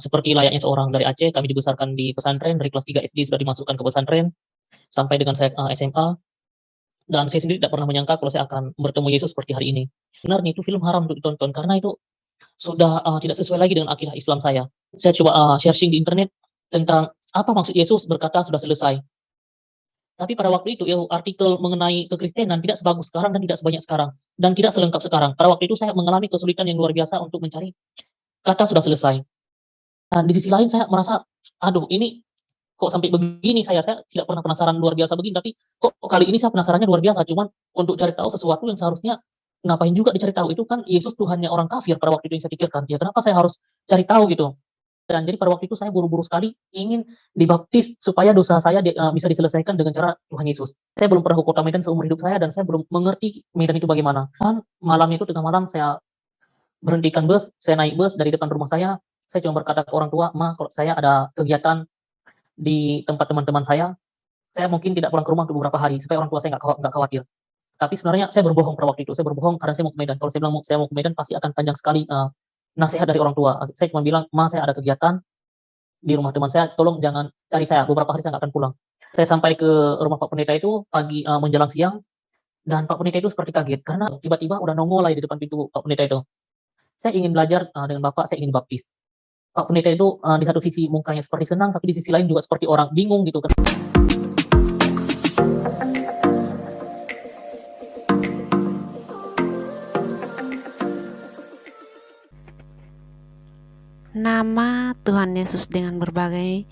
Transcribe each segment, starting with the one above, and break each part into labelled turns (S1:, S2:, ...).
S1: Seperti layaknya seorang dari Aceh, kami dibesarkan di pesantren, dari kelas 3 SD sudah dimasukkan ke pesantren, sampai dengan saya, SMA, dan saya sendiri tidak pernah menyangka kalau saya akan bertemu Yesus seperti hari ini. Sebenarnya itu film haram untuk ditonton, karena itu sudah, tidak sesuai lagi dengan akidah Islam saya. Saya coba, searching di internet tentang apa maksud Yesus berkata, "Sudah selesai." Tapi pada waktu itu, artikel mengenai kekristenan tidak sebagus sekarang dan tidak sebanyak sekarang, dan tidak selengkap sekarang. Pada waktu itu saya mengalami kesulitan yang luar biasa untuk mencari kata "sudah selesai". Di sisi lain saya merasa, "Aduh, ini kok sampai begini saya tidak pernah penasaran luar biasa begini, tapi kok kali ini saya penasarannya luar biasa." Cuman untuk cari tahu sesuatu yang seharusnya ngapain juga dicari tahu, itu kan Yesus Tuhannya orang kafir pada waktu itu yang saya pikirkan, ya kenapa saya harus cari tahu gitu. Dan jadi pada waktu itu saya buru-buru sekali ingin dibaptis supaya dosa saya bisa diselesaikan dengan cara Tuhan Yesus. Saya belum pernah ke kota Medan seumur hidup saya dan saya belum mengerti Medan itu bagaimana. Dan malam itu tengah malam saya berhentikan bus, saya naik bus dari depan rumah saya cuma berkata ke orang tua, "Ma, kalau saya ada kegiatan di tempat teman-teman saya mungkin tidak pulang ke rumah untuk beberapa hari supaya orang tua saya nggak khawatir." Tapi sebenarnya saya berbohong pada waktu itu, saya berbohong karena saya mau ke Medan. Kalau saya bilang saya mau ke Medan pasti akan panjang sekali, nasihat dari orang tua. Saya cuma bilang, "Ma, saya ada kegiatan di rumah teman saya, tolong jangan cari saya, beberapa hari saya nggak akan pulang." Saya sampai ke rumah Pak Pendeta itu pagi, menjelang siang, dan Pak Pendeta itu seperti kaget karena tiba-tiba udah nongol aja di depan pintu Pak Pendeta itu. "Saya ingin belajar, dengan Bapak, saya ingin dibaptis." Pak Pendeta itu, di satu sisi mukanya seperti senang, tapi di sisi lain juga seperti orang bingung gitu kan.
S2: Nama Tuhan Yesus dengan berbagai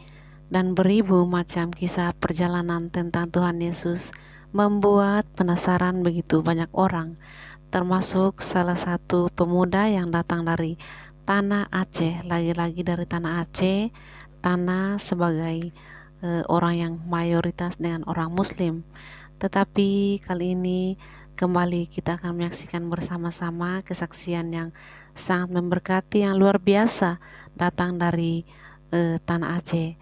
S2: dan beribu macam kisah perjalanan tentang Tuhan Yesus membuat penasaran begitu banyak orang, termasuk salah satu pemuda yang datang dari tanah Aceh, lagi-lagi dari tanah Aceh, tanah sebagai orang yang mayoritas dengan orang Muslim. Tetapi kali ini kembali kita akan menyaksikan bersama-sama kesaksian yang sangat memberkati, yang luar biasa datang dari tanah Aceh.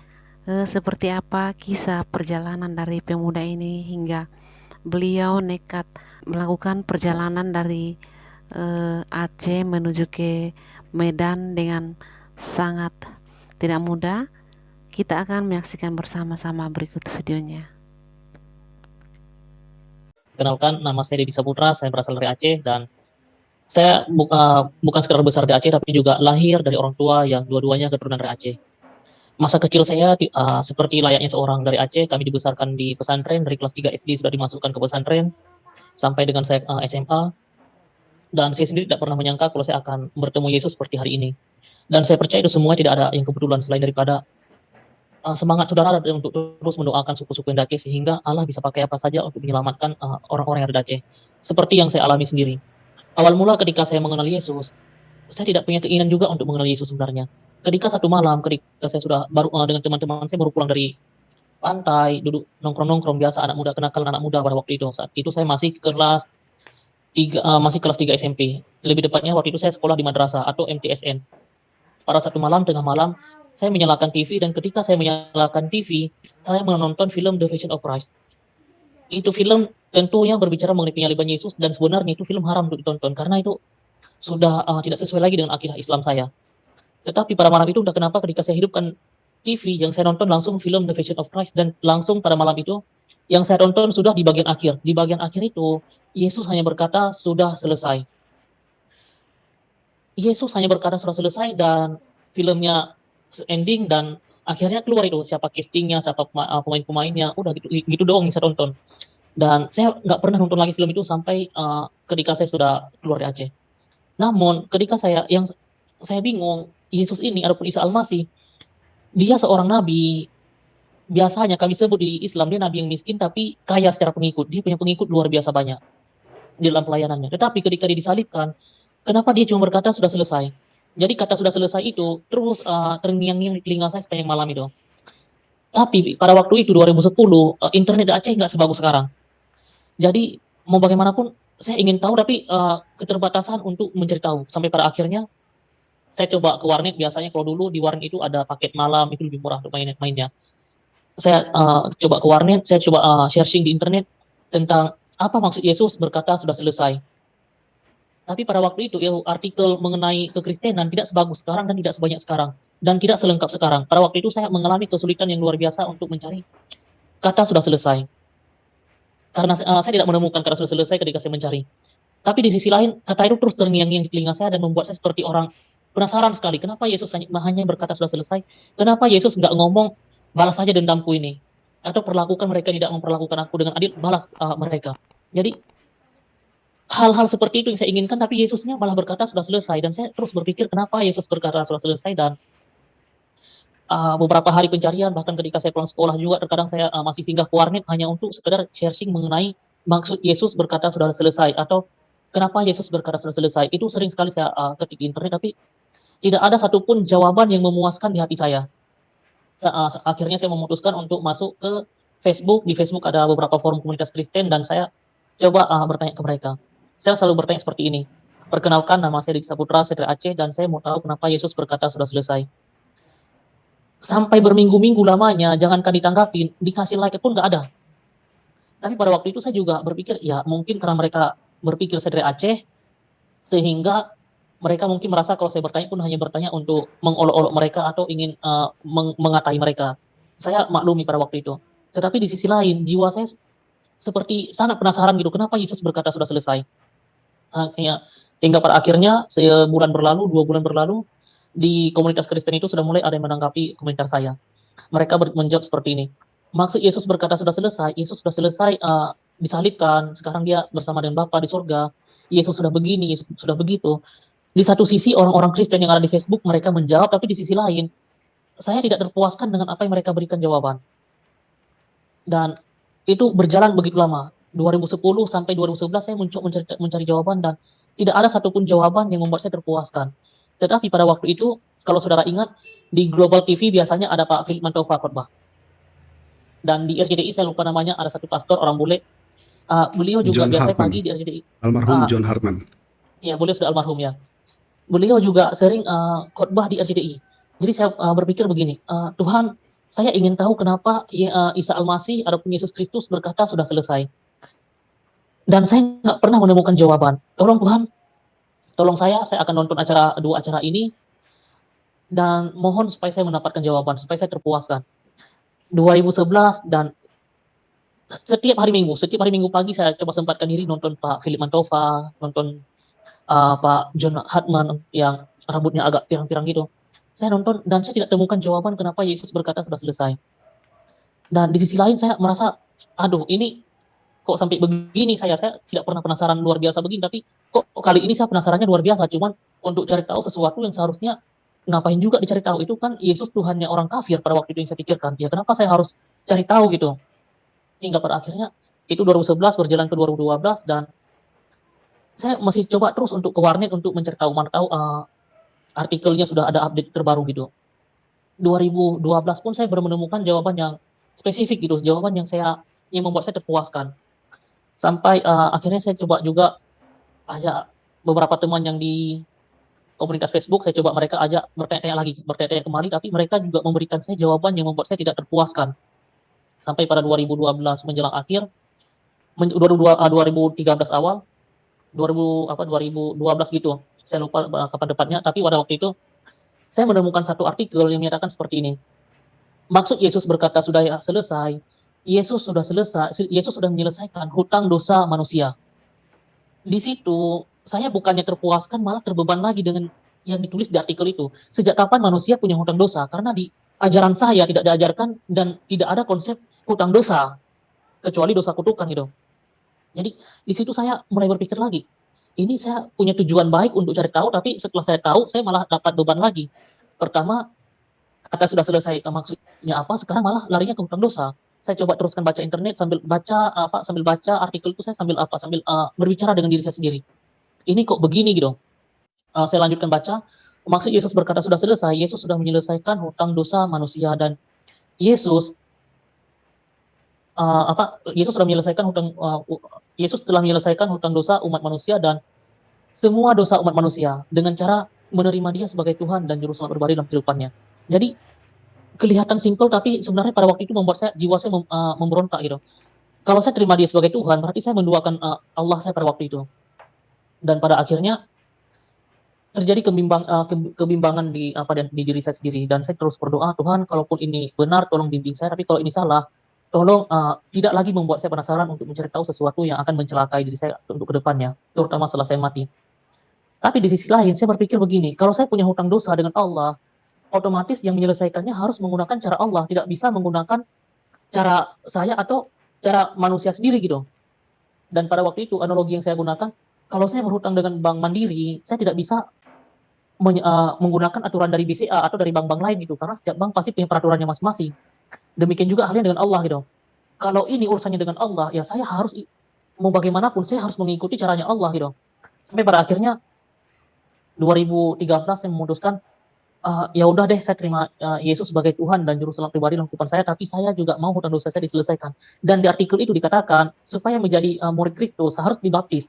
S2: Seperti apa kisah perjalanan dari pemuda ini hingga beliau nekat melakukan perjalanan dari Aceh menuju ke Medan dengan sangat tidak mudah. Kita akan menyaksikan bersama-sama berikut videonya.
S1: Kenalkan, nama saya Deddy Saputra, saya berasal dari Aceh dan saya bukan sekedar besar di Aceh, tapi juga lahir dari orang tua yang dua-duanya keturunan dari Aceh. Masa kecil saya seperti layaknya seorang dari Aceh, kami dibesarkan di pesantren, dari kelas 3 SD sudah dimasukkan ke pesantren, sampai dengan saya, SMA, dan saya sendiri tidak pernah menyangka kalau saya akan bertemu Yesus seperti hari ini. Dan saya percaya itu semua tidak ada yang kebetulan selain daripada semangat saudara untuk terus mendoakan suku-suku yang Aceh sehingga Allah bisa pakai apa saja untuk menyelamatkan orang-orang yang ada di Aceh. Seperti yang saya alami sendiri. Awal mula ketika saya mengenal Yesus, saya tidak punya keinginan juga untuk mengenal Yesus sebenarnya. Ketika satu malam, ketika saya sudah baru dengan teman-teman saya baru pulang dari pantai, duduk nongkrong-nongkrong biasa anak muda, kenakalan anak muda pada waktu itu. Saat itu saya masih kelas 3, masih kelas 3 SMP. Lebih tepatnya waktu itu saya sekolah di madrasah atau MTSN. Pada satu malam, tengah malam, saya menyalakan TV dan ketika saya menyalakan TV, saya menonton film The Passion of Christ. Itu film tentunya berbicara mengenai penyaliban Yesus dan sebenarnya itu film haram untuk ditonton karena itu sudah, tidak sesuai lagi dengan akidah Islam saya. Tetapi pada malam itu entah kenapa ketika saya hidupkan TV, yang saya nonton langsung film The Passion of Christ dan langsung pada malam itu, yang saya tonton sudah di bagian akhir. Di bagian akhir itu, Yesus hanya berkata, "Sudah selesai." Yesus hanya berkata, "Sudah selesai," dan filmnya ending dan akhirnya keluar itu siapa casting-nya, siapa pemain-pemainnya, udah gitu gitu doang yang saya tonton. Dan saya nggak pernah nonton lagi film itu sampai, ketika saya sudah keluar dari Aceh. Namun ketika saya bingung, Yesus ini adapun Isa Al-Masih, dia seorang nabi, biasanya kami sebut di Islam dia nabi yang miskin tapi kaya secara pengikut. Dia punya pengikut luar biasa banyak di dalam pelayanannya. Tetapi ketika dia disalibkan, kenapa dia cuma berkata sudah selesai? Jadi kata sudah selesai itu terus terngiang-ngiang di telinga saya sepanjang malam itu. Tapi pada waktu itu 2010 internet di Aceh nggak sebagus sekarang. Jadi mau bagaimanapun saya ingin tahu tapi keterbatasan untuk mencari tahu. Sampai pada akhirnya saya coba ke warnet, biasanya kalau dulu di warnet itu ada paket malam, itu lebih murah untuk mainnya. Saya coba ke warnet, saya coba searching di internet tentang apa maksud Yesus berkata sudah selesai. Tapi pada waktu itu artikel mengenai kekristenan tidak sebagus sekarang dan tidak sebanyak sekarang, dan tidak selengkap sekarang. Pada waktu itu saya mengalami kesulitan yang luar biasa untuk mencari kata sudah selesai. Karena saya tidak menemukan kata sudah selesai ketika saya mencari. Tapi di sisi lain, kata itu terus terngiang-ngiang di telinga saya dan membuat saya seperti orang penasaran sekali, kenapa Yesus hanya berkata sudah selesai? Kenapa Yesus nggak ngomong, balas saja dendamku ini? Atau perlakukan mereka tidak memperlakukan aku dengan adil, balas mereka. Jadi hal-hal seperti itu yang saya inginkan, tapi Yesusnya malah berkata sudah selesai. Dan saya terus berpikir kenapa Yesus berkata sudah selesai. Dan beberapa hari pencarian, bahkan ketika saya pulang sekolah juga, terkadang saya masih singgah ke warnet hanya untuk sekedar sharing mengenai maksud Yesus berkata sudah selesai, atau kenapa Yesus berkata sudah selesai. Itu sering sekali saya ketik di internet, tapi tidak ada satupun jawaban yang memuaskan di hati saya. Akhirnya saya memutuskan untuk masuk ke Facebook. Di Facebook ada beberapa forum komunitas Kristen, dan saya coba bertanya ke mereka. Saya selalu bertanya seperti ini, perkenalkan, nama saya Dik Saputra, saya dari Aceh, dan saya mau tahu kenapa Yesus berkata sudah selesai. Sampai berminggu-minggu lamanya, jangankan ditanggapin, dikasih like pun nggak ada. Tapi pada waktu itu saya juga berpikir, ya mungkin karena mereka berpikir saya dari Aceh, sehingga mereka mungkin merasa kalau saya bertanya pun hanya bertanya untuk mengolok-olok mereka atau ingin mengatai mereka. Saya maklumi pada waktu itu. Tetapi di sisi lain, jiwa saya seperti sangat penasaran gitu, kenapa Yesus berkata sudah selesai. Ya, hingga pada akhirnya sebulan berlalu, 2 bulan berlalu, di komunitas Kristen itu sudah mulai ada yang menanggapi komentar saya. Mereka menjawab seperti ini, maksud Yesus berkata sudah selesai, Yesus sudah selesai disalibkan, sekarang dia bersama dengan Bapa di surga, Yesus sudah begini, Yesus sudah begitu. Di satu sisi orang-orang Kristen yang ada di Facebook mereka menjawab, tapi di sisi lain saya tidak terpuaskan dengan apa yang mereka berikan jawaban. Dan itu berjalan begitu lama, 2010 sampai 2011 saya mencari jawaban, dan tidak ada satupun jawaban yang membuat saya terpuaskan. Tetapi pada waktu itu, kalau saudara ingat, di Global TV biasanya ada Pak Philip Mantova khotbah. Dan di RCTI saya lupa namanya, ada satu pastor orang bule. Beliau juga
S3: John
S1: biasanya
S3: Hartman.
S1: pagi di RCTI.
S3: Almarhum John Hartman.
S1: Ya, beliau sudah almarhum ya. Beliau juga sering khotbah di RCTI. Jadi saya berpikir begini, Tuhan, saya ingin tahu kenapa Isa Al-Masih ataupun Yesus Kristus berkata sudah selesai. Dan saya nggak pernah menemukan jawaban. Tolong Tuhan, tolong saya akan nonton dua acara ini, dan mohon supaya saya mendapatkan jawaban, supaya saya terpuaskan. 2011, dan setiap hari Minggu pagi saya coba sempatkan diri nonton Pak Philip Mantova, nonton Pak John Hartman yang rambutnya agak pirang-pirang gitu. Saya nonton dan saya tidak temukan jawaban kenapa Yesus berkata sudah selesai. Dan di sisi lain saya merasa, aduh ini kok sampai begini, saya tidak pernah penasaran luar biasa begini, tapi kok kali ini saya penasarannya luar biasa, cuman untuk cari tahu sesuatu yang seharusnya ngapain juga dicari tahu, itu kan Yesus Tuhannya orang kafir pada waktu itu yang saya pikirkan, ya kenapa saya harus cari tahu gitu. Hingga pada akhirnya itu 2011 berjalan ke 2012, dan saya masih coba terus untuk ke warnet untuk mencari tahu, mana tahu artikelnya sudah ada update terbaru gitu. 2012 pun saya baru menemukan jawaban yang spesifik gitu, jawaban yang membuat saya terpuaskan. Sampai akhirnya saya coba juga ajak beberapa teman yang di komunitas Facebook, saya coba mereka ajak bertanya-tanya kembali, tapi mereka juga memberikan saya jawaban yang membuat saya tidak terpuaskan. Sampai pada 2012 menjelang akhir, 2013 awal, 2012 gitu, saya lupa kapan tepatnya, tapi pada waktu itu saya menemukan satu artikel yang menyatakan seperti ini. Maksud Yesus berkata sudah selesai, Yesus sudah menyelesaikan hutang dosa manusia. Di situ saya bukannya terpuaskan, malah terbeban lagi dengan yang ditulis di artikel itu. Sejak kapan manusia punya hutang dosa? Karena di ajaran saya tidak diajarkan dan tidak ada konsep hutang dosa, kecuali dosa kutukan gitu. Jadi di situ saya mulai berpikir lagi, ini saya punya tujuan baik untuk cari tahu, tapi setelah saya tahu, saya malah dapat beban lagi. Pertama, kata sudah selesai, maksudnya apa? Sekarang malah larinya ke hutang dosa. Saya coba teruskan baca internet, sambil baca artikel itu, saya sambil berbicara dengan diri saya sendiri. Ini kok begini gitu. Saya lanjutkan baca. Maksud Yesus berkata sudah selesai, Yesus sudah menyelesaikan hutang dosa manusia, dan Yesus telah menyelesaikan hutang dosa umat manusia dan semua dosa umat manusia dengan cara menerima Dia sebagai Tuhan dan juru selamat pribadi dalam kehidupannya. Jadi kelihatan simpel, tapi sebenarnya pada waktu itu membuat jiwa saya memberontak gitu. Kalau saya terima Dia sebagai Tuhan, berarti saya menduakan Allah saya pada waktu itu. Dan pada akhirnya terjadi kebimbangan di diri saya sendiri, dan saya terus berdoa, "Tuhan, kalaupun ini benar tolong bimbing saya, tapi kalau ini salah, tolong, tidak lagi membuat saya penasaran untuk mencari tahu sesuatu yang akan mencelakai diri saya untuk ke depannya, terutama setelah saya mati." Tapi di sisi lain saya berpikir begini, kalau saya punya hutang dosa dengan Allah, otomatis yang menyelesaikannya harus menggunakan cara Allah, tidak bisa menggunakan cara saya atau cara manusia sendiri gitu. Dan pada waktu itu analogi yang saya gunakan, kalau saya berhutang dengan Bank Mandiri, saya tidak bisa menggunakan aturan dari BCA atau dari bank-bank lain itu, karena setiap bank pasti punya peraturannya masing-masing. Demikian juga halnya dengan Allah gitu. Kalau ini urusannya dengan Allah, ya saya harus mau bagaimanapun saya harus mengikuti caranya Allah gitu. Sampai pada akhirnya 2013 saya memutuskan, ya udah deh saya terima, Yesus sebagai Tuhan dan juru selamat pribadi dalam kehidupan saya, tapi saya juga mau hutang dosa saya diselesaikan. Dan di artikel itu dikatakan, supaya menjadi, murid Kristus harus dibaptis.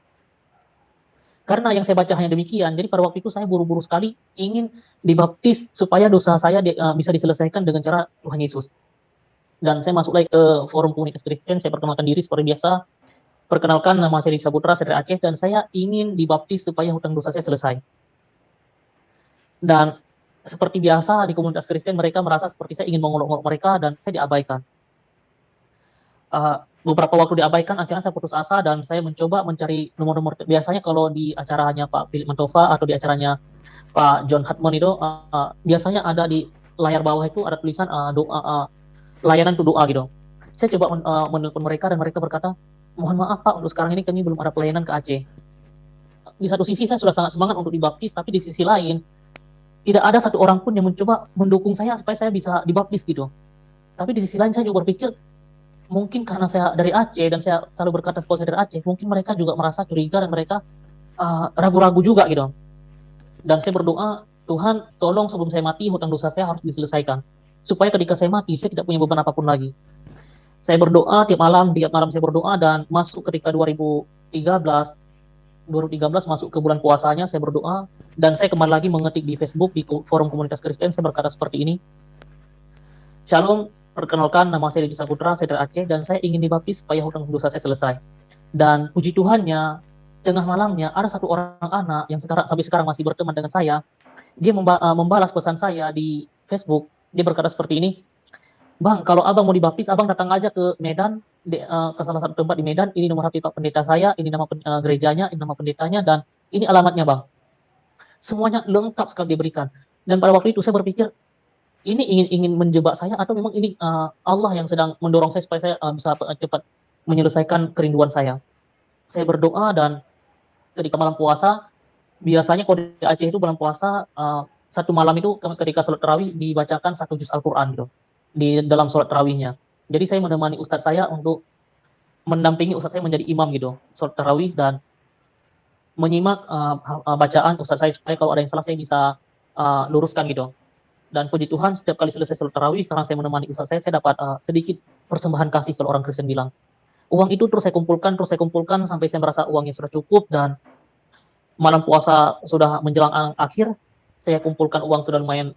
S1: Karena yang saya baca hanya demikian, jadi pada waktu itu saya buru-buru sekali ingin dibaptis supaya dosa saya bisa diselesaikan dengan cara Tuhan Yesus. Dan saya masuk lagi ke forum komunitas Kristen, saya perkenalkan diri seperti biasa, perkenalkan nama saya Dik Saputra, saya dari Aceh, dan saya ingin dibaptis supaya hutang dosa saya selesai. Dan seperti biasa di komunitas Kristen mereka merasa seperti saya ingin mengolok-olok mereka dan saya diabaikan. Beberapa waktu diabaikan, akhirnya saya putus asa dan saya mencoba mencari nomor-nomor. Biasanya kalau di acaranya Pak Philip Mantova atau di acaranya Pak John Hartman itu, biasanya ada di layar bawah itu ada tulisan doa, layanan untuk doa gitu. Saya coba menelpon mereka dan mereka berkata, "Mohon maaf Pak, untuk sekarang ini kami belum ada pelayanan ke Aceh." Di satu sisi saya sudah sangat semangat untuk dibaptis, tapi di sisi lain tidak ada satu orang pun yang mencoba mendukung saya supaya saya bisa dibaptis gitu. Tapi di sisi lain saya juga berpikir, mungkin karena saya dari Aceh dan saya selalu berkata bahwa saya dari Aceh, mungkin mereka juga merasa curiga dan mereka ragu-ragu juga gitu. Dan saya berdoa, Tuhan tolong sebelum saya mati hutang dosa saya harus diselesaikan. Supaya ketika saya mati, saya tidak punya beban apapun lagi. Saya berdoa tiap malam saya berdoa dan masuk ketika 2013 masuk ke bulan puasanya saya berdoa dan saya kembali lagi mengetik di Facebook di forum komunitas Kristen, saya berkata seperti ini. Shalom, perkenalkan nama saya Dik Saputra, saya dari Aceh dan saya ingin dibaptis supaya hutang dosa saya selesai. Dan puji Tuhannya, tengah malamnya ada satu orang anak yang sampai sekarang masih berteman dengan saya. Dia membalas pesan saya di Facebook. Dia berkata seperti ini, "Bang, kalau abang mau dibaptis, abang datang aja ke Medan, ke salah satu tempat di Medan. Ini nomor HP Pak Pendeta saya, ini nama gerejanya, ini nama pendetanya, dan ini alamatnya, Bang." Semuanya lengkap sekali diberikan. Dan pada waktu itu saya berpikir, ini ingin menjebak saya atau memang ini Allah yang sedang mendorong saya supaya saya bisa cepat menyelesaikan kerinduan saya. Saya berdoa dan ketika malam puasa, biasanya kalau di Aceh itu bulan puasa, satu malam itu ketika sholat tarawih dibacakan 1 juz Al-Quran gitu, di dalam sholat tarawihnya. Jadi saya menemani ustadz saya untuk mendampingi ustadz saya menjadi imam gitu, sholat tarawih dan menyimak bacaan ustadz saya supaya kalau ada yang salah saya bisa luruskan gitu. Dan puji Tuhan setiap kali selesai sholat tarawih, karena saya menemani ustadz saya dapat sedikit persembahan kasih kalau orang Kristen bilang. Uang itu terus saya kumpulkan sampai saya merasa uangnya sudah cukup dan malam puasa sudah menjelang akhir, saya kumpulkan uang sudah lumayan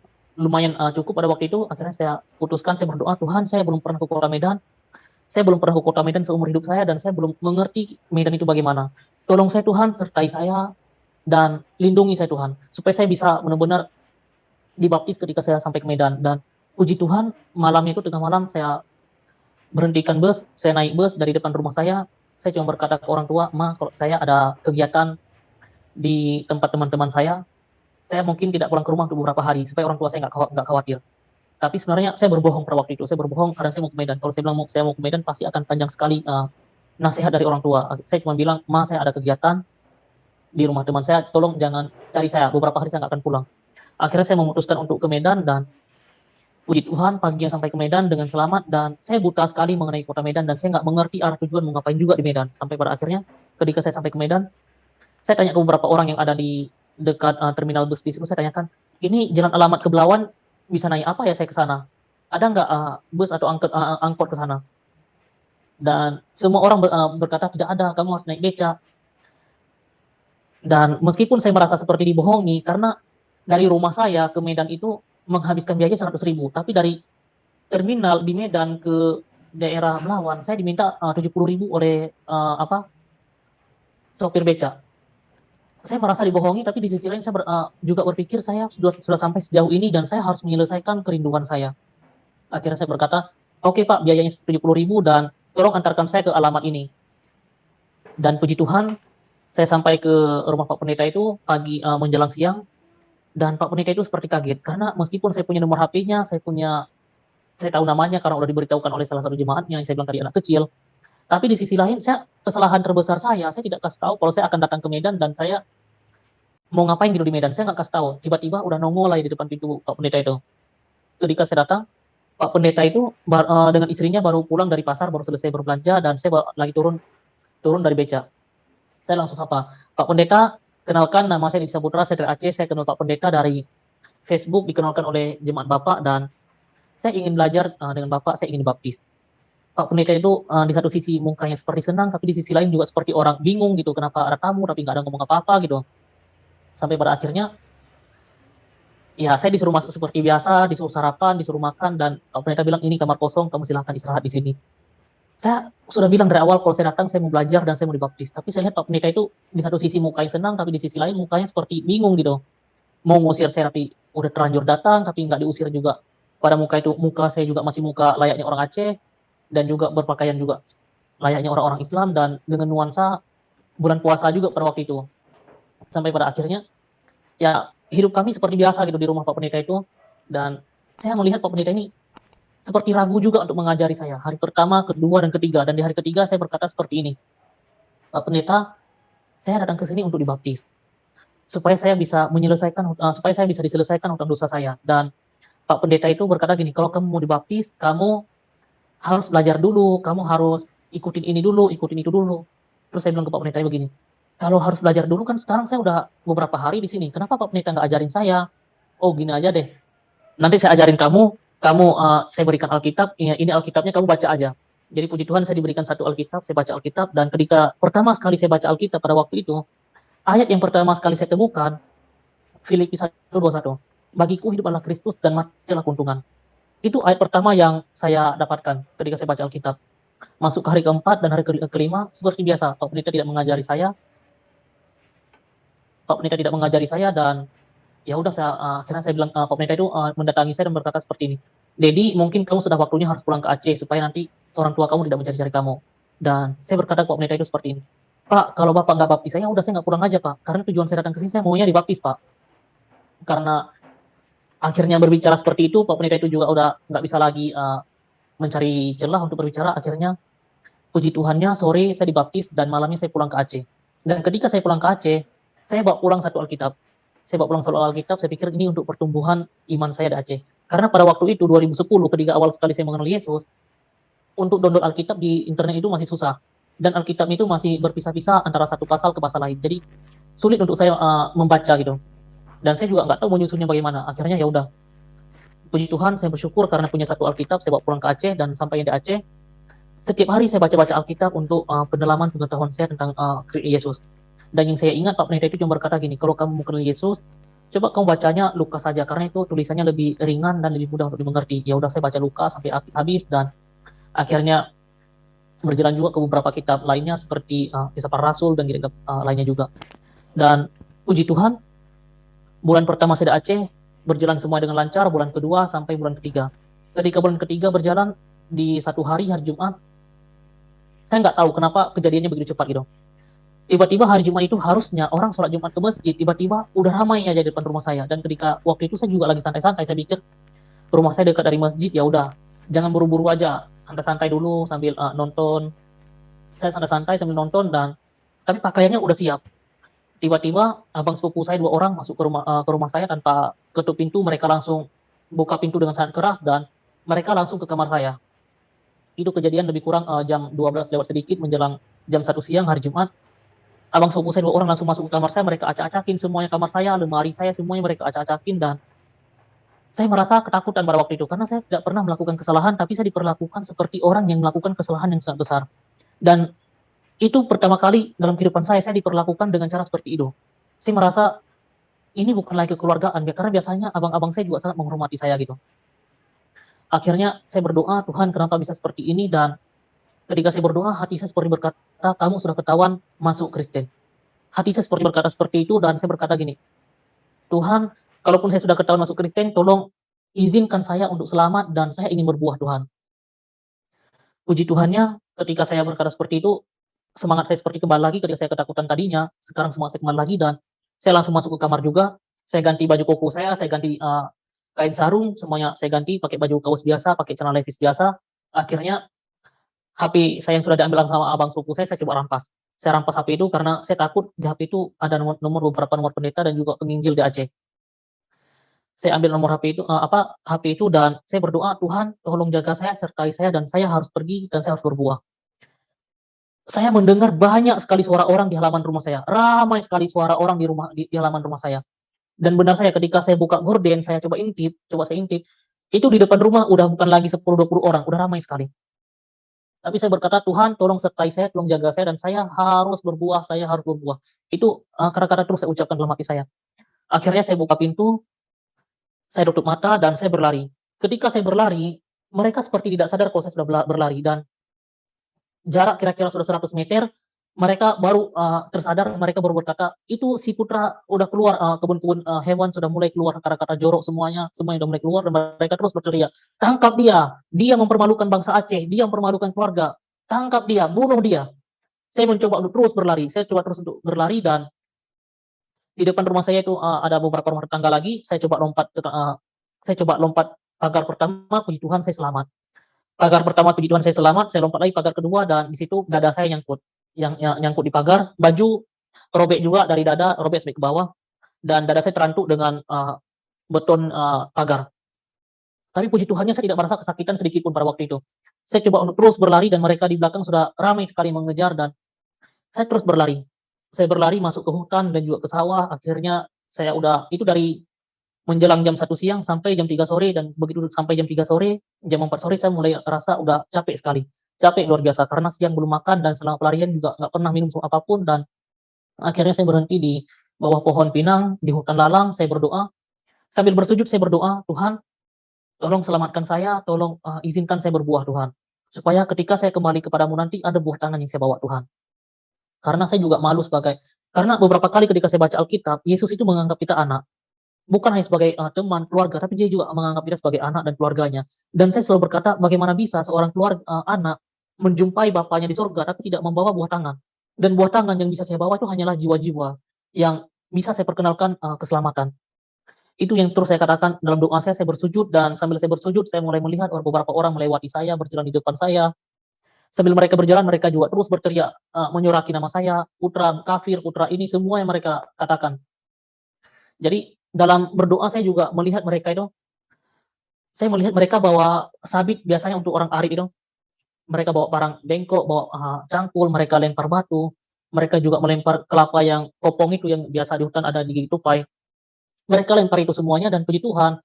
S1: cukup pada waktu itu. Akhirnya saya putuskan, saya berdoa, Tuhan saya belum pernah ke kota Medan, seumur hidup saya dan saya belum mengerti Medan itu bagaimana. Tolong saya Tuhan, sertai saya dan lindungi saya Tuhan, supaya saya bisa benar-benar dibaptis ketika saya sampai ke Medan. Dan puji Tuhan malamnya itu tengah malam saya berhentikan bus, saya naik bus dari depan rumah saya cuma berkata ke orang tua, "Ma, kalau saya ada kegiatan di tempat teman-teman saya mungkin tidak pulang ke rumah untuk beberapa hari supaya orang tua saya nggak khawatir." Tapi sebenarnya saya berbohong pada waktu itu. Saya berbohong karena saya mau ke Medan. Kalau saya bilang saya mau ke Medan pasti akan panjang sekali nasihat dari orang tua. Saya cuma bilang, "Ma, saya ada kegiatan di rumah teman saya, tolong jangan cari saya. Beberapa hari saya nggak akan pulang." Akhirnya saya memutuskan untuk ke Medan dan puji Tuhan paginya sampai ke Medan dengan selamat dan saya buta sekali mengenai kota Medan dan saya nggak mengerti arah tujuan mau ngapain juga di Medan. Sampai pada akhirnya ketika saya sampai ke Medan, saya tanya ke beberapa orang yang ada di dekat terminal bus di situ, saya tanyakan, "Ini jalan alamat ke Belawan, bisa naik apa ya saya ke sana? Ada nggak bus atau angkot ke sana?" Dan semua orang berkata, "Tidak ada, kamu harus naik beca." Dan meskipun saya merasa seperti dibohongi, karena dari rumah saya ke Medan itu menghabiskan biaya 100.000, tapi dari terminal di Medan ke daerah Belawan, saya diminta 70.000 oleh sopir beca. saya merasa dibohongi, tapi di sisi lain saya juga berpikir saya sudah sampai sejauh ini dan saya harus menyelesaikan kerinduan saya. Akhirnya saya berkata, "Oke Pak, biayanya 70.000 dan tolong antarkan saya ke alamat ini." Dan puji Tuhan, saya sampai ke rumah Pak Pendeta itu pagi, menjelang siang, dan Pak Pendeta itu seperti kaget, karena meskipun saya punya nomor HP-nya, saya tahu namanya karena udah diberitahukan oleh salah satu jemaatnya, yang saya bilang tadi anak kecil. Tapi di sisi lain kesalahan terbesar saya tidak kasih tahu kalau saya akan datang ke Medan dan saya mau ngapain gitu di Medan, saya nggak kasih tahu. Tiba-tiba udah nongol aja di depan pintu Pak Pendeta itu. Ketika saya datang, Pak Pendeta itu dengan istrinya baru pulang dari pasar, baru selesai berbelanja dan saya lagi turun turun dari beca. Saya langsung sapa, "Pak Pendeta, kenalkan nama saya Edi Saputra, saya dari Aceh, saya kenal Pak Pendeta dari Facebook, dikenalkan oleh jemaat Bapak dan saya ingin belajar dengan Bapak, saya ingin dibaptis." Pak Pendeta itu di satu sisi mukanya seperti senang, tapi di sisi lain juga seperti orang bingung gitu, kenapa ada tamu tapi nggak ada ngomong apa-apa gitu. Sampai pada akhirnya, ya saya disuruh masuk seperti biasa, disuruh sarapan, disuruh makan dan Pak Pendeta bilang, "Ini kamar kosong, kamu silahkan istirahat di sini." Saya sudah bilang dari awal kalau saya datang saya mau belajar dan saya mau dibaptis, tapi saya lihat Pak Pendeta itu di satu sisi mukanya senang, tapi di sisi lain mukanya seperti bingung gitu. Mau ngusir saya tapi udah terlanjur datang, tapi nggak diusir juga. Pada muka saya juga masih muka layaknya orang Aceh dan juga berpakaian juga layaknya orang-orang Islam dan dengan nuansa bulan puasa juga pada waktu itu. Sampai pada akhirnya, ya hidup kami seperti biasa gitu di rumah Pak Pendeta itu dan saya melihat Pak Pendeta ini seperti ragu juga untuk mengajari saya. Hari pertama, kedua, dan ketiga. Dan di hari ketiga saya berkata seperti ini, "Pak Pendeta, saya datang ke sini untuk dibaptis, supaya saya bisa supaya saya bisa diselesaikan hutang dosa saya." Dan Pak Pendeta itu berkata gini, "Kalau kamu mau dibaptis, kamu harus belajar dulu, kamu harus ikutin ini dulu, ikutin itu dulu." Terus saya bilang ke Pak Pendeta begini, "Kalau harus belajar dulu kan sekarang saya udah beberapa hari di sini, kenapa Pak Pendeta nggak ajarin saya?" "Oh gini aja deh, nanti saya ajarin saya berikan Alkitab, ya ini Alkitabnya kamu baca aja." Jadi puji Tuhan saya diberikan satu Alkitab, saya baca Alkitab dan ketika pertama sekali saya baca Alkitab pada waktu itu, ayat yang pertama sekali saya temukan, Filipi 1:21, "Bagiku hidup adalah Kristus dan mati adalah keuntungan." Itu ayat pertama yang saya dapatkan ketika saya baca Alkitab. Masuk ke hari keempat dan hari kelima seperti biasa, Pak Pendeta tidak mengajari saya dan ya udah akhirnya saya bilang, Pak Pendeta itu mendatangi saya dan berkata seperti ini, "Dedi, mungkin kamu sudah waktunya harus pulang ke Aceh supaya nanti orang tua kamu tidak mencari-cari kamu." Dan saya berkata ke Pak Pendeta itu seperti ini, "Pak, kalau Bapak nggak baptis saya, udah saya nggak pulang aja Pak, karena tujuan saya datang ke sini saya maunya dibaptis Pak." Karena akhirnya berbicara seperti itu, Pak Pendeta itu juga udah nggak bisa lagi mencari celah untuk berbicara. Akhirnya puji Tuhannya sore saya dibaptis dan malamnya saya pulang ke Aceh. Dan ketika saya pulang ke Aceh, saya bawa pulang satu Alkitab. Saya bawa pulang satu Alkitab, saya pikir ini untuk pertumbuhan iman saya di Aceh. Karena pada waktu itu 2010 ketika awal sekali saya mengenal Yesus, untuk download Alkitab di internet itu masih susah. Dan Alkitab itu masih berpisah-pisah antara satu pasal ke pasal lain. Jadi sulit untuk saya membaca gitu. Dan saya juga nggak tahu menyusunnya bagaimana. Akhirnya ya udah. Puji Tuhan, saya bersyukur karena punya satu Alkitab, saya bawa pulang ke Aceh dan sampai di Aceh, setiap hari saya baca-baca Alkitab untuk pendalaman pengetahuan saya tentang Yesus. Dan yang saya ingat Pak Pendeta itu cuma berkata gini, "Kalau kamu mau kenal Yesus, coba kamu bacanya Lukas saja karena itu tulisannya lebih ringan dan lebih mudah untuk dimengerti." Ya udah saya baca Lukas sampai habis dan akhirnya berjalan juga ke beberapa kitab lainnya seperti Kisah Para Rasul dan kitab lainnya juga. Dan puji Tuhan, bulan pertama saya di Aceh berjalan semua dengan lancar, bulan kedua sampai bulan ketiga. Ketika bulan ketiga berjalan di satu hari Jumat, saya nggak tahu kenapa kejadiannya begitu cepat gitu. Tiba-tiba hari Jumat itu harusnya orang sholat Jumat ke masjid, tiba-tiba udah ramai aja di depan rumah saya. Dan ketika waktu itu saya juga lagi santai-santai, saya pikir rumah saya dekat dari masjid, ya udah jangan buru-buru aja, santai-santai dulu sambil nonton. Saya santai-santai sambil nonton dan tapi pakaiannya udah siap. Tiba-tiba abang sepupu saya 2 orang masuk ke rumah saya tanpa ketuk pintu, mereka langsung buka pintu dengan sangat keras dan mereka langsung ke kamar saya. Itu kejadian lebih kurang jam 12 lewat sedikit menjelang jam 1 siang hari Jumat. Abang sepupu saya 2 orang langsung masuk ke kamar saya, mereka acak-acakin semuanya kamar saya, lemari saya semuanya mereka acak-acakin dan saya merasa ketakutan pada waktu itu karena saya tidak pernah melakukan kesalahan, tapi saya diperlakukan seperti orang yang melakukan kesalahan yang sangat besar. Dan itu pertama kali dalam kehidupan saya diperlakukan dengan cara seperti itu. Saya merasa ini bukan lagi kekeluargaan, karena biasanya abang-abang saya juga sangat menghormati saya gitu. Akhirnya saya berdoa, "Tuhan kenapa bisa seperti ini?" Dan ketika saya berdoa, hati saya seperti berkata, "Kamu sudah ketahuan masuk Kristen." Hati saya seperti berkata seperti itu dan saya berkata gini, "Tuhan, kalaupun saya sudah ketahuan masuk Kristen, tolong izinkan saya untuk selamat dan saya ingin berbuah Tuhan." Puji Tuhannya ketika saya berkata seperti itu, semangat saya seperti kembali lagi ketika saya ketakutan tadinya, sekarang semangat saya kembali lagi dan saya langsung masuk ke kamar juga, saya ganti baju koko saya ganti, kain sarung, semuanya saya ganti, pakai baju kaos biasa, pakai celana levis biasa. Akhirnya HP saya yang sudah diambil sama abang sepupu saya coba rampas. Saya rampas HP itu karena saya takut di HP itu ada beberapa nomor pendeta dan juga penginjil di Aceh. Saya ambil nomor HP itu dan saya berdoa, "Tuhan tolong jaga saya, sertai saya dan saya harus pergi dan saya harus berbuah." Saya mendengar banyak sekali suara orang di halaman rumah saya, ramai sekali suara orang di halaman rumah saya. Dan benar saya ketika saya buka gorden, coba saya intip, itu di depan rumah udah bukan lagi 10, 20 orang, udah ramai sekali. Tapi saya berkata, "Tuhan tolong sertai saya, tolong jaga saya dan saya harus berbuah saya harus berbuah." Itu, kata-kata terus saya ucapkan dalam hati saya. Akhirnya saya buka pintu, saya tutup mata dan saya berlari. Ketika saya berlari, mereka seperti tidak sadar kalau saya sudah berlari dan jarak kira-kira sudah 100 meter, mereka baru, tersadar, mereka baru berkata, "Itu si Putra udah keluar, kebun-kebun, hewan sudah mulai keluar kata-kata jorok semuanya udah mulai keluar," dan mereka terus berteriak, "Tangkap dia! Dia mempermalukan bangsa Aceh, dia mempermalukan keluarga. Tangkap dia, bunuh dia!" Saya mencoba untuk terus berlari, saya coba terus untuk berlari dan di depan rumah saya itu, ada beberapa rumah tetangga lagi, saya coba lompat pagar pertama, puji Tuhan saya selamat. Pagar pertama puji Tuhan saya selamat, saya lompat lagi pagar kedua dan di situ dada saya nyangkut, nyangkut di pagar, baju robek juga dari dada, robek sampai ke bawah dan dada saya terantuk dengan, beton, pagar. Tapi puji Tuhannya saya tidak merasa kesakitan sedikit pun pada waktu itu. Saya coba untuk terus berlari dan mereka di belakang sudah ramai sekali mengejar dan saya terus berlari. Saya berlari masuk ke hutan dan juga ke sawah, akhirnya saya udah itu dari menjelang jam 1 siang sampai jam 3 sore dan begitu sampai jam 3 sore, jam 4 sore saya mulai rasa udah capek sekali. Capek luar biasa karena siang belum makan dan selama pelarian juga nggak pernah minum apapun dan akhirnya saya berhenti di bawah pohon pinang di hutan lalang, saya berdoa, sambil bersujud saya berdoa, "Tuhan, tolong selamatkan saya, tolong, izinkan saya berbuah Tuhan. Supaya ketika saya kembali kepadamu nanti ada buah tangan yang saya bawa Tuhan." Karena saya juga malu karena beberapa kali ketika saya baca Alkitab, Yesus itu menganggap kita anak. Bukan hanya sebagai, teman, keluarga, tapi dia juga menganggap kita sebagai anak dan keluarganya. Dan saya selalu berkata, bagaimana bisa seorang anak menjumpai bapaknya di surga, tapi tidak membawa buah tangan. Dan buah tangan yang bisa saya bawa itu hanyalah jiwa-jiwa yang bisa saya perkenalkan, keselamatan. Itu yang terus saya katakan dalam doa saya bersujud dan sambil saya bersujud, saya mulai melihat beberapa orang melewati saya, berjalan di depan saya. Sambil mereka berjalan, mereka juga terus berteriak, menyoraki nama saya, "Putra kafir, putra ini," semua yang mereka katakan. Jadi dalam berdoa saya melihat mereka bawa sabit biasanya untuk orang Arab itu, mereka bawa barang bengkok, bawa, cangkul, mereka lempar batu, mereka juga melempar kelapa yang kopong itu yang biasa di hutan ada di gigi tupai. Mereka lempar itu semuanya dan puji Tuhan,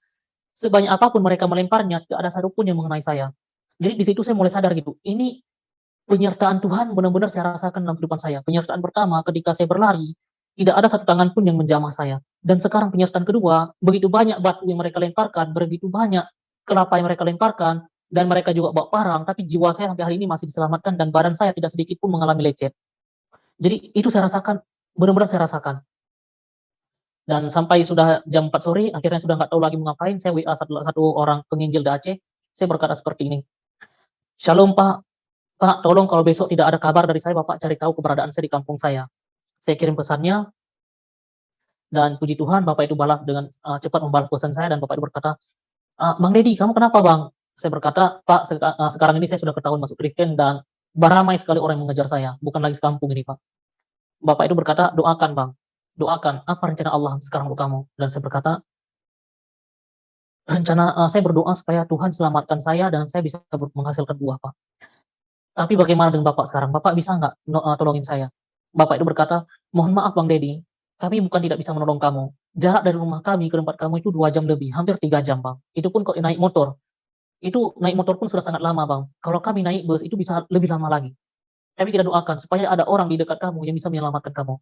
S1: sebanyak apapun mereka melemparnya, tidak ada satu pun yang mengenai saya. Jadi di situ saya mulai sadar gitu, ini penyertaan Tuhan benar-benar saya rasakan dalam kehidupan saya. Penyertaan pertama ketika saya berlari, tidak ada satu tangan pun yang menjamah saya. Dan sekarang penyertaan kedua, begitu banyak batu yang mereka lemparkan, begitu banyak kelapa yang mereka lemparkan, dan mereka juga bawa parang, tapi jiwa saya sampai hari ini masih diselamatkan dan badan saya tidak sedikit pun mengalami lecet. Jadi itu saya rasakan, benar-benar saya rasakan. Dan sampai sudah jam 4 sore, akhirnya sudah nggak tahu lagi mau ngapain, saya WA satu orang penginjil di Aceh, saya berkata seperti ini, "Shalom Pak, Pak, tolong kalau besok tidak ada kabar dari saya, Bapak cari tahu keberadaan saya di kampung saya." Saya kirim pesannya dan puji Tuhan Bapak itu balas dengan, cepat membalas pesan saya dan Bapak itu berkata, "Bang Dedi, kamu kenapa Bang?" Saya berkata, "Pak, sekarang ini saya sudah ketahuan masuk Kristen dan ramai sekali orang yang mengejar saya, bukan lagi sekampung ini, Pak." Bapak itu berkata, "Doakan Bang, doakan, apa rencana Allah sekarang untuk kamu?" Dan saya berkata, saya berdoa supaya Tuhan selamatkan saya dan saya bisa menghasilkan buah, Pak. Tapi bagaimana dengan Bapak sekarang? Bapak bisa nggak tolongin saya?" Bapak itu berkata, "Mohon maaf Bang Dedi, kami bukan tidak bisa menolong kamu. Jarak dari rumah kami ke tempat kamu itu 2 jam lebih, hampir 3 jam Bang. Itu pun kalau naik motor. Itu naik motor pun sudah sangat lama Bang. Kalau kami naik bus itu bisa lebih lama lagi. Tapi kita doakan supaya ada orang di dekat kamu yang bisa menyelamatkan kamu."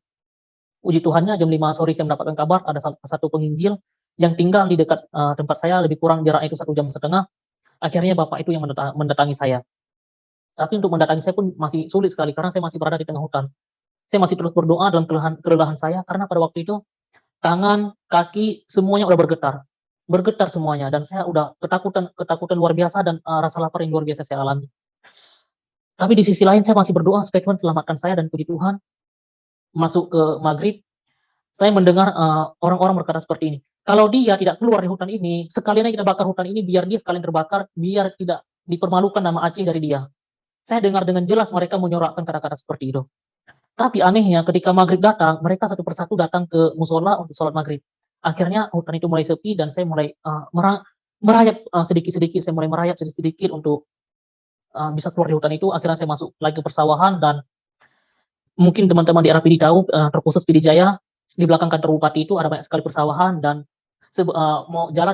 S1: Puji Tuhannya jam 5 sore saya mendapatkan kabar ada satu penginjil yang tinggal di dekat, tempat saya lebih kurang jaraknya itu 1,5 jam. Akhirnya bapak itu yang mendatangi saya. Tapi untuk mendatangi saya pun masih sulit sekali karena saya masih berada di tengah hutan. Saya masih terus berdoa dalam kelelahan saya karena pada waktu itu tangan, kaki, semuanya udah bergetar. Bergetar semuanya dan saya udah ketakutan ketakutan luar biasa dan, rasa lapar yang luar biasa saya alami. Tapi di sisi lain saya masih berdoa supaya Tuhan selamatkan saya dan puji Tuhan masuk ke maghrib, saya mendengar, orang-orang berkata seperti ini, "Kalau dia tidak keluar dari hutan ini, sekalian aja kita bakar hutan ini biar dia sekalian terbakar, biar tidak dipermalukan nama Aceh dari dia." Saya dengar dengan jelas mereka menyorakkan kata-kata seperti itu. Tapi anehnya ketika maghrib datang, mereka satu persatu datang ke musola untuk sholat maghrib. Akhirnya hutan itu mulai sepi dan saya mulai, merayap, sedikit-sedikit, saya mulai merayap sedikit-sedikit untuk, bisa keluar dari hutan itu. Akhirnya saya masuk lagi ke persawahan dan mungkin teman-teman di RAPD tahu, terkhusus Pidijaya, di belakang kantor bupati itu ada banyak sekali persawahan dan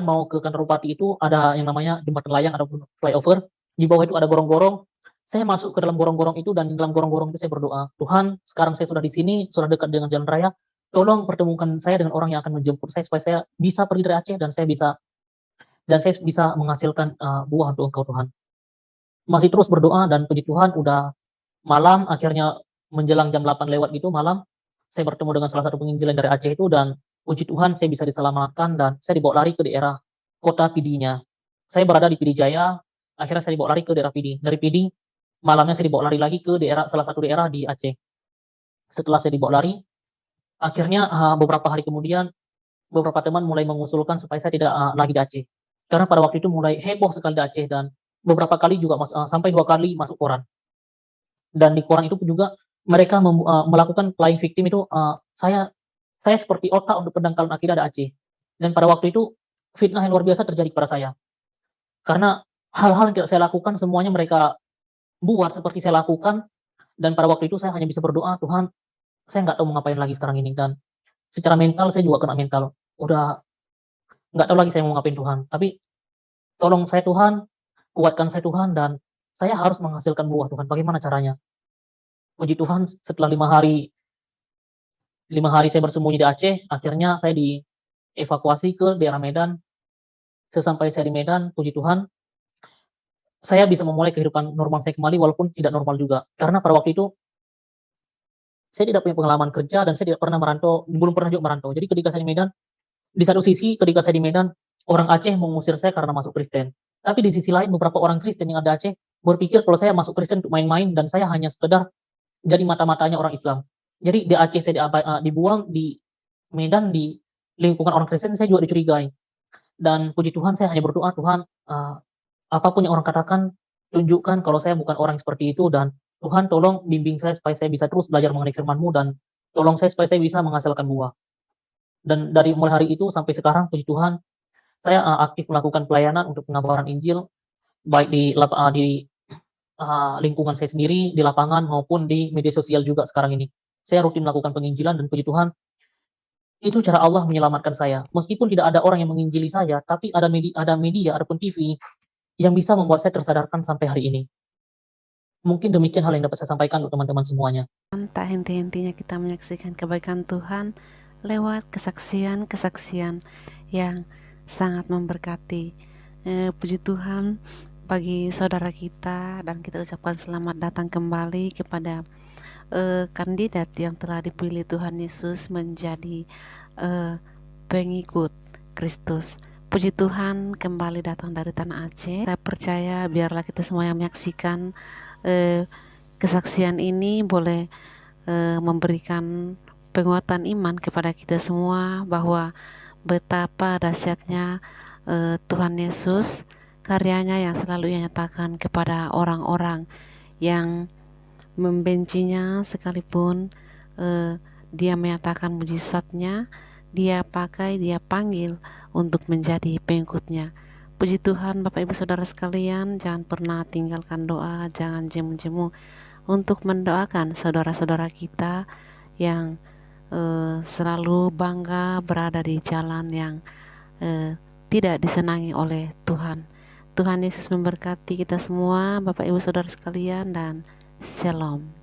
S1: mau ke kantor bupati itu ada yang namanya jembatan layang ataupun flyover, di bawah itu ada gorong-gorong. Saya masuk ke dalam gorong-gorong itu dan di dalam gorong-gorong itu saya berdoa, "Tuhan, sekarang saya sudah di sini, sudah dekat dengan jalan raya, tolong pertemukan saya dengan orang yang akan menjemput saya supaya saya bisa pergi dari Aceh dan saya bisa menghasilkan, buah untuk Engkau Tuhan." Masih terus berdoa dan puji Tuhan udah malam, akhirnya menjelang jam 8 lewat gitu malam, saya bertemu dengan salah satu penginjil yang dari Aceh itu dan puji Tuhan saya bisa diselamatkan dan saya dibawa lari ke daerah kota Pidi-nya. Saya berada di Pidijaya, akhirnya saya dibawa lari ke daerah Pidi. Dari Pidi, malamnya saya dibawa lari lagi ke salah satu daerah di Aceh. Setelah saya dibawa lari, akhirnya, beberapa hari kemudian, beberapa teman mulai mengusulkan supaya saya tidak, lagi di Aceh. Karena pada waktu itu mulai heboh sekali di Aceh dan beberapa kali juga sampai 2 kali masuk koran. Dan di koran itu pun juga mereka melakukan playing victim itu, saya seperti otak untuk pendangkalan akidah di Aceh. Dan pada waktu itu fitnah yang luar biasa terjadi kepada saya. Karena hal-hal yang tidak saya lakukan semuanya mereka buat seperti saya lakukan dan pada waktu itu saya hanya bisa berdoa, "Tuhan, saya nggak tahu mau ngapain lagi sekarang ini." Dan secara mental saya juga kena mental. Udah nggak tahu lagi saya mau ngapain Tuhan. Tapi tolong saya Tuhan, kuatkan saya Tuhan dan saya harus menghasilkan buah Tuhan, bagaimana caranya? Puji Tuhan setelah 5 hari saya bersembunyi di Aceh, akhirnya saya dievakuasi ke daerah Medan. Sesampai saya di Medan, puji Tuhan, saya bisa memulai kehidupan normal saya kembali walaupun tidak normal juga. Karena pada waktu itu, saya tidak punya pengalaman kerja dan saya tidak pernah merantau, belum pernah juga merantau. Jadi ketika saya di Medan, di satu sisi ketika saya di Medan, orang Aceh mengusir saya karena masuk Kristen. Tapi di sisi lain beberapa orang Kristen yang ada Aceh berpikir kalau saya masuk Kristen untuk main-main dan saya hanya sekedar jadi mata-matanya orang Islam. Jadi di Aceh saya dibuang, di Medan di lingkungan orang Kristen saya juga dicurigai. Dan puji Tuhan saya hanya berdoa, "Tuhan, apa pun yang orang katakan, tunjukkan kalau saya bukan orang seperti itu dan Tuhan tolong bimbing saya supaya saya bisa terus belajar mengenai firman-Mu dan tolong saya supaya saya bisa menghasilkan buah." Dan dari mulai hari itu sampai sekarang puji Tuhan, saya, aktif melakukan pelayanan untuk pengabaran Injil, baik di lingkungan saya sendiri, di lapangan maupun di media sosial juga sekarang ini. Saya rutin melakukan penginjilan dan puji Tuhan, itu cara Allah menyelamatkan saya. Meskipun tidak ada orang yang menginjili saya, tapi ada media ataupun TV yang bisa membuat saya tersadarkan sampai hari ini. Mungkin demikian hal yang dapat saya sampaikan untuk teman-teman semuanya.
S2: Tak henti-hentinya kita menyaksikan kebaikan Tuhan lewat kesaksian-kesaksian yang sangat memberkati. Puji Tuhan bagi saudara kita dan kita ucapkan selamat datang kembali kepada kandidat yang telah dipilih Tuhan Yesus menjadi pengikut Kristus. Puji Tuhan kembali datang dari tanah Aceh. Saya percaya biarlah kita semua yang menyaksikan kesaksian ini boleh memberikan penguatan iman kepada kita semua bahwa betapa dahsyatnya Tuhan Yesus, karyanya yang selalu ia nyatakan kepada orang-orang yang membencinya sekalipun dia menyatakan mujizatnya, dia panggil untuk menjadi pengikutnya. Puji Tuhan Bapak Ibu Saudara sekalian, jangan pernah tinggalkan doa, jangan jemu-jemu untuk mendoakan saudara-saudara kita yang selalu bangga berada di jalan yang tidak disenangi oleh Tuhan. Tuhan Yesus memberkati kita semua Bapak Ibu Saudara sekalian dan Shalom.